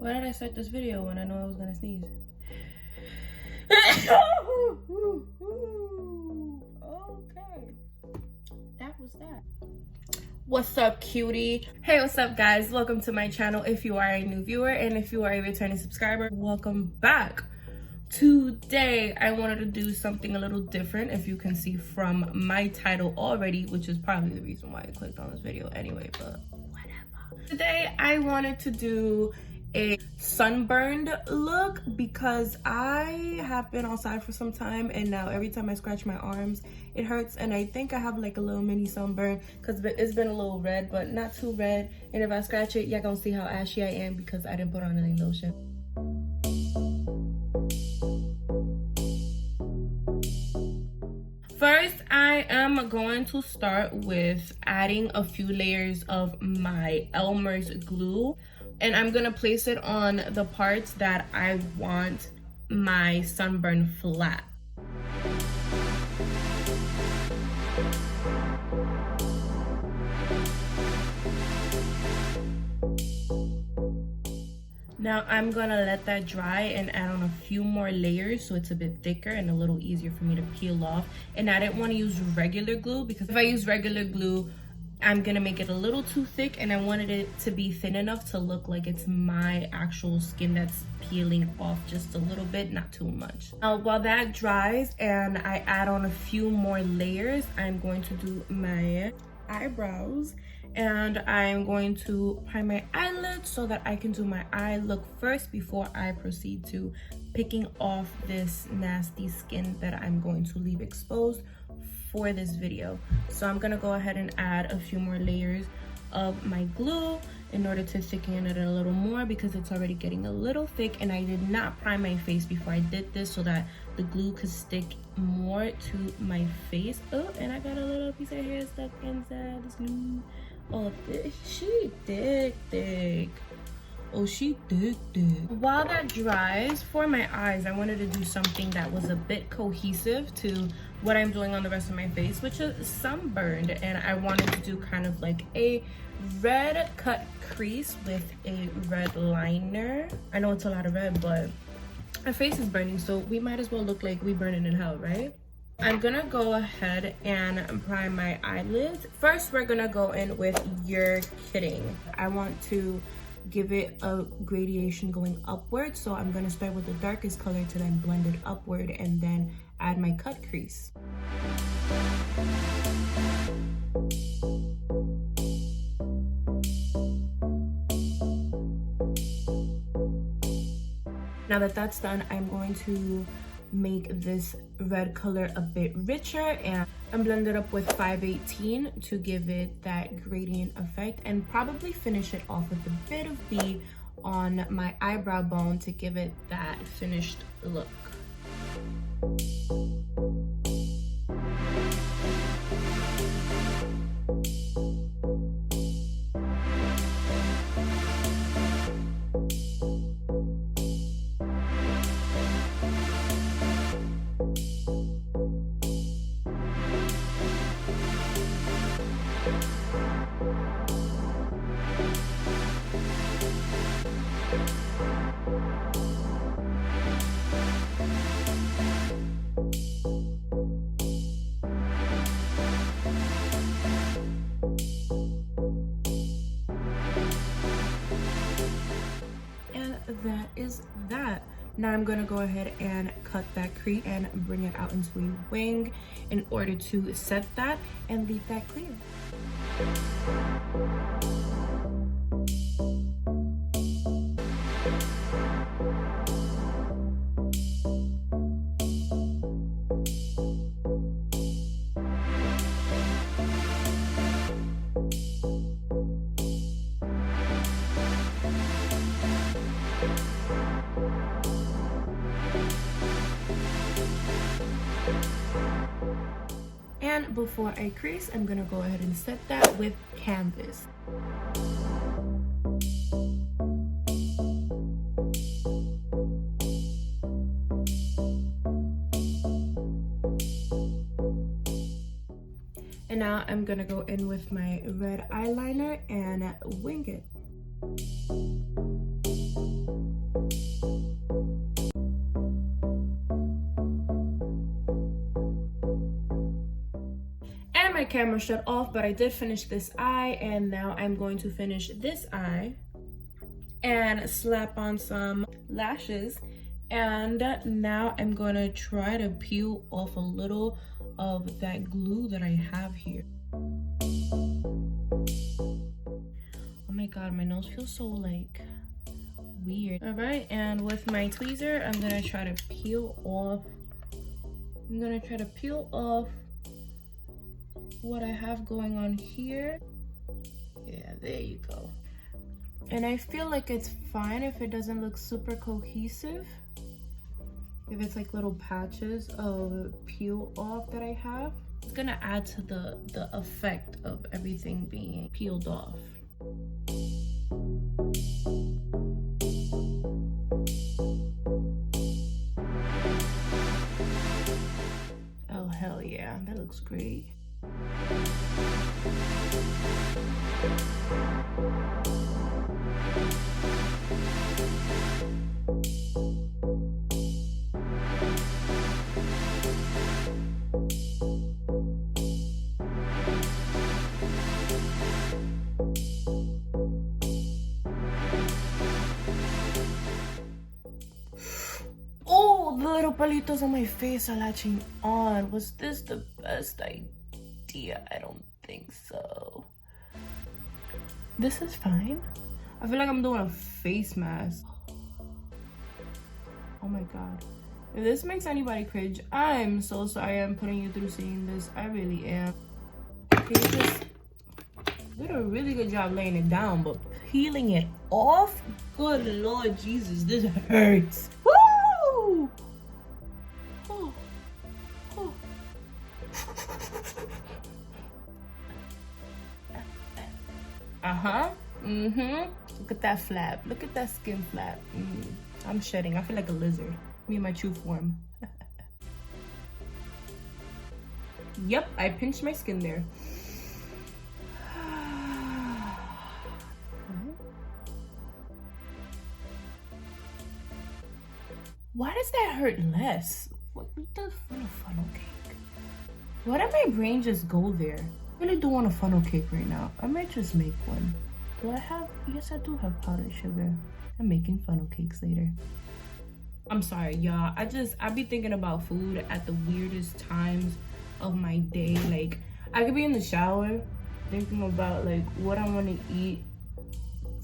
Why did I start this video when I know I was gonna sneeze? Okay, that was that. What's up, cutie? Hey, what's up, guys? Welcome to my channel. If you are a new viewer and if you are a returning subscriber, welcome back. Today I wanted to do something a little different, if you can see from my title already, which is probably the reason why I clicked on this video anyway, but whatever. Today I wanted to do a sunburned look because I have been outside for some time and now every time I scratch my arms it hurts, and I think I have like a little mini sunburn because it's been a little red but not too red, and if I scratch it y'all gonna see how ashy I am because I didn't put on any lotion. First, I am going to start with adding a few layers of my Elmer's glue, and I'm gonna place it on the parts that I want my sunburn flat. Now I'm gonna let that dry and add on a few more layers so it's a bit thicker and a little easier for me to peel off. And I didn't want to use regular glue because if I use regular glue, I'm gonna make it a little too thick, and I wanted it to be thin enough to look like it's my actual skin that's peeling off just a little bit, not too much. Now while that dries and I add on a few more layers, I'm going to do my eyebrows, and I'm going to prime my eyelids so that I can do my eye look first before I proceed to picking off this nasty skin that I'm going to leave exposed for this video. So I'm gonna go ahead and add a few more layers of my glue in order to thicken it a little more because it's already getting a little thick, and I did not prime my face before I did this so that the glue could stick more to my face. Oh, and I got a little piece of hair stuck inside this glue. Oh, she thick. Oh, she thick. While that dries, for my eyes, I wanted to do something that was a bit cohesive to what I'm doing on the rest of my face, which is sunburned. And I wanted to do kind of like a red cut crease with a red liner. I know it's a lot of red, but my face is burning, so we might as well look like we burning in hell, right? I'm gonna go ahead and prime my eyelids. First, we're gonna go in with You're Kidding. I want to give it a gradation going upward, so I'm gonna start with the darkest color to then blend it upward and then add my cut crease. Now that that's done, I'm going to make this red color a bit richer and blend it up with 518 to give it that gradient effect, and probably finish it off with a bit of B on my eyebrow bone to give it that finished look. That is that. Now I'm gonna go ahead and cut that crease and bring it out into a wing in order to set that and leave that clear. And before I crease, I'm gonna go ahead and set that with canvas. And now I'm gonna go in with my red eyeliner and wing it. my camera shut off, but I did finish this eye, and now I'm going to finish this eye and slap on some lashes. And now I'm gonna try to peel off a little of that glue that I have here. Oh my god, my nose feels so like weird. All right, and with my tweezer, I'm gonna try to peel off. I'm gonna try to peel off what I have going on here. Yeah, there you go. And I feel like it's fine if it doesn't look super cohesive. If it's like little patches of peel off that I have. It's gonna add to the effect of everything being peeled off. Oh hell yeah, that looks great. Oh, the little palitos on my face are latching on. Was this the best idea? I don't think so. This is fine. I feel like I'm doing a face mask. Oh my god. If this makes anybody cringe, I'm so sorry I'm putting you through seeing this. I really am. You just did a really good job laying it down, but peeling it off? Good Lord Jesus, this hurts. Woo! Oh. Oh. Uh-huh. Mm-hmm. Look at that flap. Look at that skin flap. I'm shedding. I feel like a lizard. Me in my true form. Yep, I pinched my skin there. Why does that hurt less? What the funnel cake? Why did my brain just go there? I really do want a funnel cake right now. I might just make one. Do I have? Yes, I do have powdered sugar. I'm making funnel cakes later. I'm sorry, y'all. I be thinking about food at the weirdest times of my day. Like, I could be in the shower thinking about like what I want to eat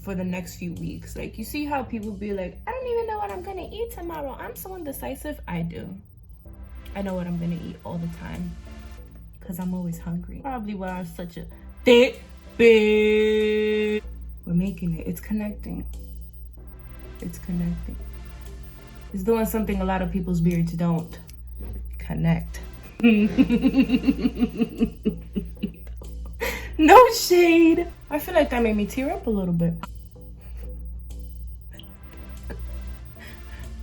for the next few weeks. Like, you see how people be like, I don't even know what I'm gonna eat tomorrow. I'm so indecisive. I do. I know what I'm gonna eat all the time because I'm always hungry. Probably why I'm such a thick bitch. We're making it. It's connecting. It's connecting. It's doing something a lot of people's beards don't. Connect. No shade. I feel like that made me tear up a little bit.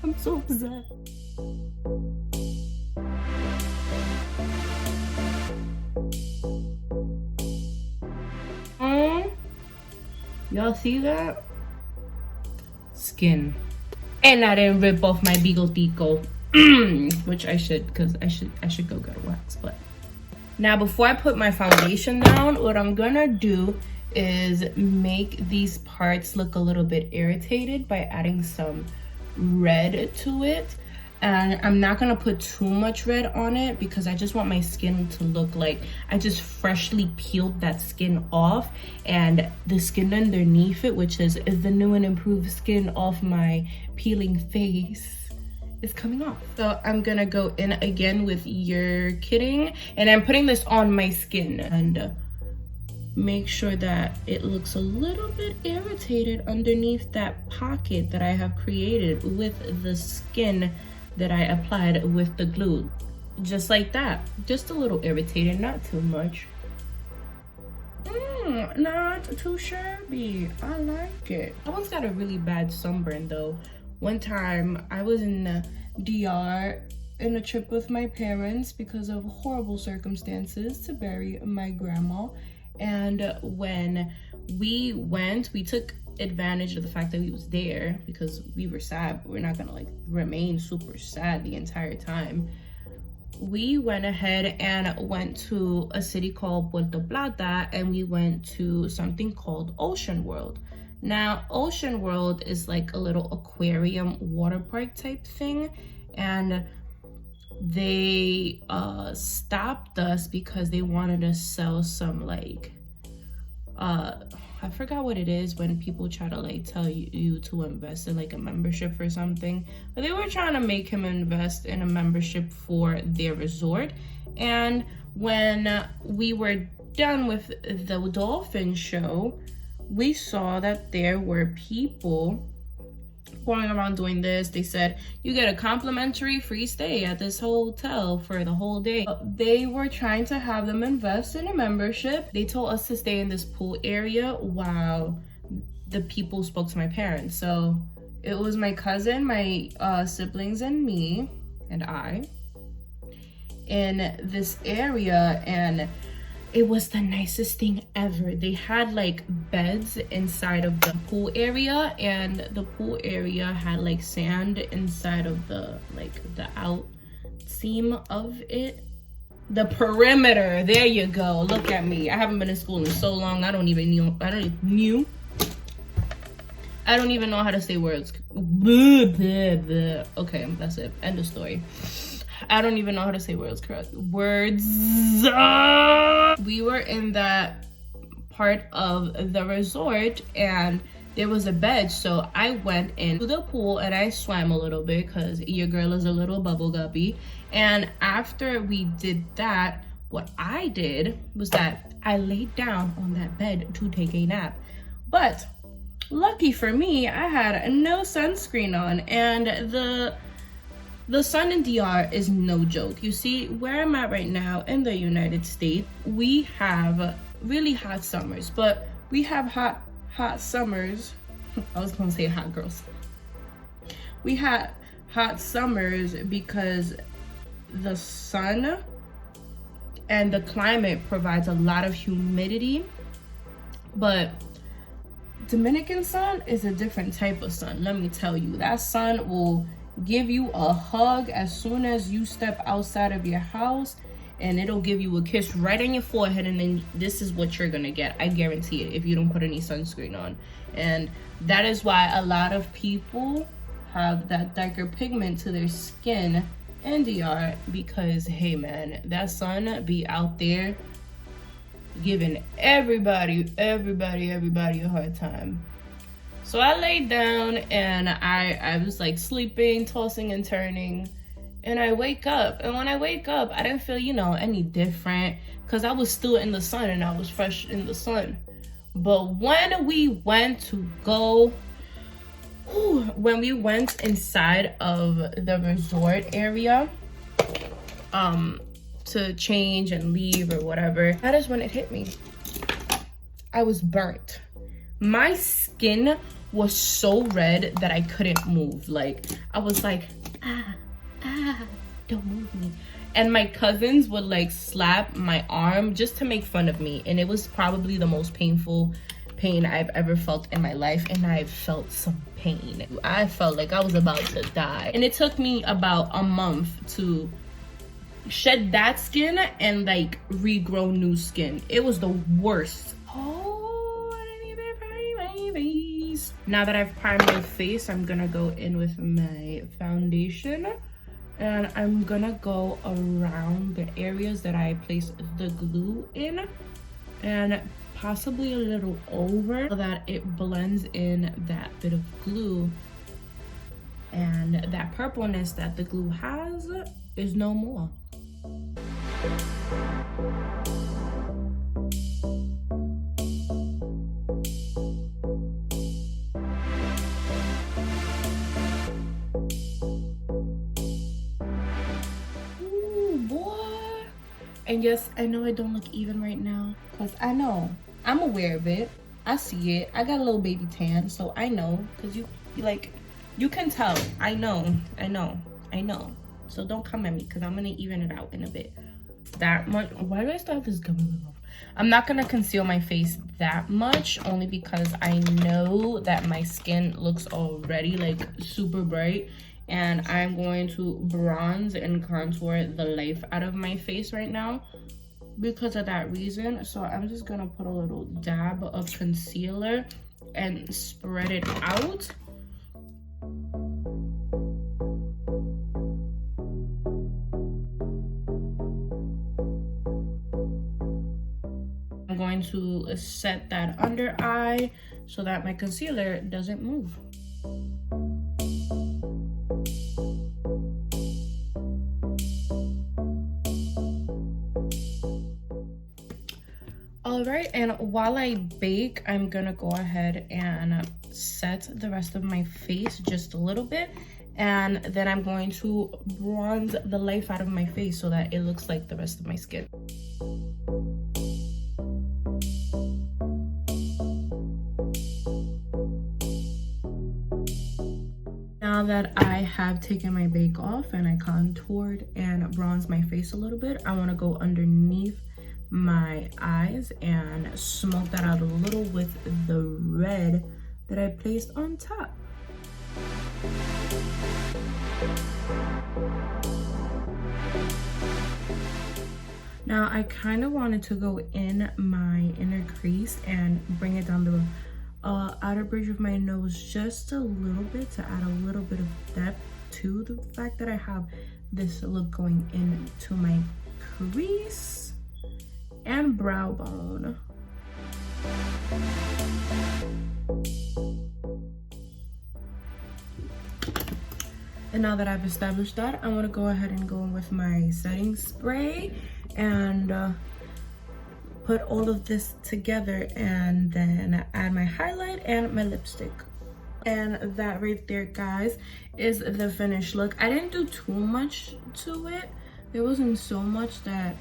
I'm so upset. Y'all see that? Skin. And I didn't rip off my bigotico. Which I should, because I should go get a wax. But now before I put my foundation down, what I'm gonna do is make these parts look a little bit irritated by adding some red to it. And I'm not gonna put too much red on it because I just want my skin to look like I just freshly peeled that skin off, and the skin underneath it, which is the new and improved skin off my peeling face, is coming off. So I'm gonna go in again with You're Kidding, and I'm putting this on my skin and make sure that it looks a little bit irritated underneath that pocket that I have created with the skin that I applied with the glue. Just like that. Just a little irritated, not too much. Not too shabby. I like it. I once got a really bad sunburn though. One time I was in the DR in a trip with my parents because of horrible circumstances to bury my grandma. And when we went, we took advantage of the fact that we was there because we were sad, but we're not gonna like remain super sad the entire time. we went ahead and went to a city called Puerto Plata, and we went to something called Ocean World. Now, Ocean World is like a little aquarium water park type thing, and they stopped us because they wanted to sell some like I forgot what it is when people try to like tell you to invest in like a membership or something, but they were trying to make him invest in a membership for their resort. And when we were done with the dolphin show, we saw that there were people going around doing this. They said you get a complimentary free stay at this hotel for the whole day. They were trying to have them invest in a membership. They told us to stay in this pool area while the people spoke to my parents. So it was my cousin, my siblings, and me and I in this area, and it was the nicest thing ever. They had like beds inside of the pool area, and the pool area had like sand inside of the like the out seam of it. The perimeter, there you go. Look at me. I haven't been in school in so long. I don't even know how to say words. Okay, that's it. End of story. I don't even know how to say words correct. Words. We were in that part of the resort, and there was a bed, so I went into the pool and I swam a little bit because your girl is a little bubble guppy. And after we did that, what I did was that I laid down on that bed to take a nap. But lucky for me, I had no sunscreen on, and the sun in DR is no joke. You see, where I'm at right now in the United States, we have really hot summers, but we have hot summers. I was gonna say hot girls. We had hot summers because the sun and the climate provides a lot of humidity, but Dominican sun is a different type of sun. Let me tell you, that sun will give you a hug as soon as you step outside of your house, and it'll give you a kiss right on your forehead, and then this is what you're gonna get. I guarantee it, if you don't put any sunscreen on. And that is why a lot of people have that darker pigment to their skin in DR, because hey man, that sun be out there giving everybody a hard time. So I laid down and I was like sleeping, tossing and turning, and I wake up. And when I wake up, I didn't feel, any different because I was still in the sun and I was fresh in the sun. But when we went inside of the resort area, to change and leave or whatever, that is when it hit me. I was burnt. My skin was so red that I couldn't move. Like, I was like, don't move me. And my cousins would like slap my arm just to make fun of me. And it was probably the most painful pain I've ever felt in my life. And I felt some pain. I felt like I was about to die. And it took me about a month to shed that skin and like regrow new skin. It was the worst. Now that I've primed my face, I'm gonna go in with my foundation, and I'm gonna go around the areas that I placed the glue in and possibly a little over so that it blends in that bit of glue, and that purpleness that the glue has is no more. And yes, I know I don't look even right now, because I know, I'm aware of it. I see it. I got a little baby tan, so I know, because you can tell. I know. So don't come at me, because I'm going to even it out in a bit. That much. Why do I still have this gum in my mouth? I'm not going to conceal my face that much, only because I know that my skin looks already like super bright. and I'm going to bronze and contour the life out of my face right now because of that reason. So I'm just gonna put a little dab of concealer and spread it out. I'm going to set that under eye so that my concealer doesn't move. All right, and while I bake, I'm gonna go ahead and set the rest of my face just a little bit, and then I'm going to bronze the life out of my face so that it looks like the rest of my skin. Now that I have taken my bake off and I contoured and bronzed my face a little bit, I want to go underneath my eyes and smoke that out a little with the red that I placed on top. Now I kind of wanted to go in my inner crease and bring it down the outer bridge of my nose just a little bit to add a little bit of depth to the fact that I have this look going into my crease and brow bone. And now that I've established that, I want to go ahead and go in with my setting spray and put all of this together and then add my highlight and my lipstick. And that right there, guys, is the finished look. I didn't do too much to it. There wasn't so much that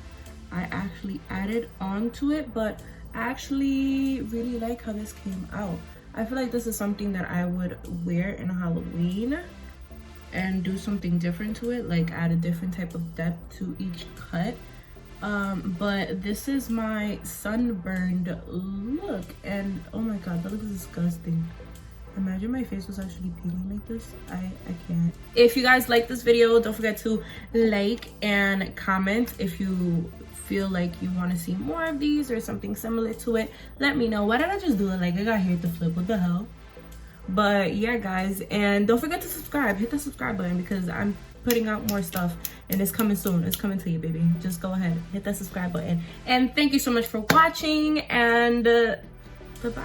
I actually added onto it, but I actually really like how this came out. I feel like this is something that I would wear in Halloween and do something different to it, like add a different type of depth to each cut. But this is my sunburned look, and oh my god, that looks disgusting. Imagine my face was actually peeling like this. I can't. If you guys like this video, don't forget to like and comment. If you feel like you want to see more of these or something similar to it, let me know. Why did I just do it like I got hair to flip? What the hell? But yeah, guys, and don't forget to subscribe. Hit the subscribe button because I'm putting out more stuff and it's coming soon. It's coming to you, baby. Just go ahead, hit that subscribe button, and thank you so much for watching, and goodbye.